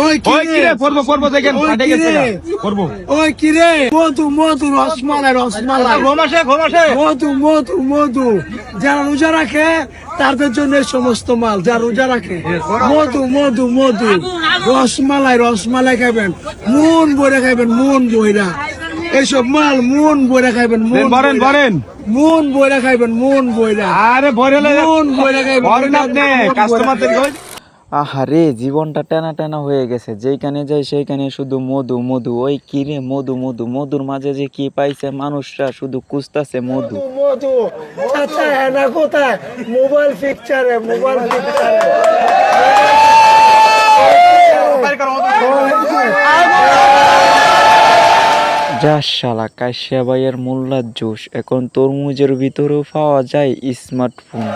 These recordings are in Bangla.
ওই কিরে পড়বো দেখেন ফাটে গেছে পড়বো। ওই কিরে মধু রসমালাই মধু যারা রোজা রাখে তাদের জন্য এই সমস্ত মাল, যারা রোজা রাখে মধু রসমালাই খাবেন, মন বইরা খাইবেন, মন বইরা এইসব মাল মন বইরা খাইবেন, মন বইরা খাইবেন, মন বইরা। আরে মন বইরা খাইবেন। আহারে জীবনটা টানা টানা হয়ে গেছে, যেখানে যাই সেইখানে শুধু মধু। ওই কিরে মধুর মাঝে যে কি পাইছে মানুষরা, শুধু খুঁজতাছে মধু। আচ্ছা না কোথায় মোবাইল পিকচারে যা শালা কাশিয়া ভাইয়ের মোল্লার জোশ, এখন তরমুজের ভিতরেও পাওয়া যায় স্মার্টফোন।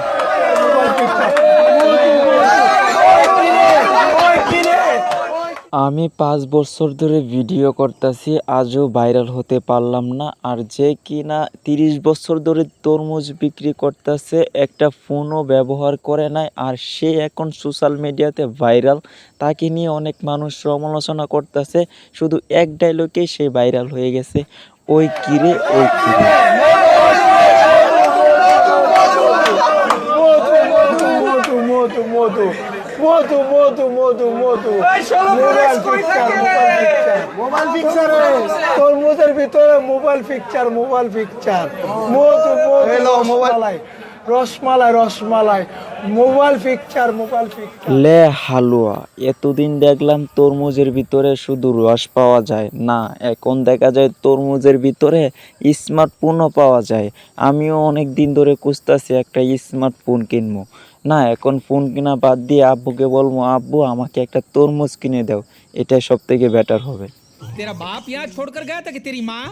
আমি 5 বছর ধরে ভিডিও করতেছি, আজও ভাইরাল হতে পারলাম না। আর যে কিনা 30 বছর ধরে তরমুজ বিক্রি করতেছে, একটা ফোনও ব্যবহার করে নাই, আর সে এখন সোশ্যাল মিডিয়াতে ভাইরাল। তাকে নিয়ে অনেক মানুষ সমালোচনা করতেছে, শুধু এক ডায়লগেই সে ভাইরাল হয়ে গেছে, ওই কিরে। তরমুজের ভিতরে mobile picture rasmalai mobile picture. লে হালুয়া, এতদিন দেখলাম তরমুজের ভিতরে শুধু রস পাওয়া যায় না, এখন দেখা যায় তরমুজের ভিতরে স্মার্টফোনও পাওয়া যায়। আমিও অনেক দিন ধরে খুঁজতেছি একটা স্মার্টফোন কিনবো। না, এখন ফোন কিনা বাদ দিয়ে আব্বুকে বলবো, আব্বু আমাকে একটা তরমুজ কিনে দাও, এটাই সব থেকে বেটার হবে। तेरा बाप यहाँ छोड़कर गया था कि तेरी माँ?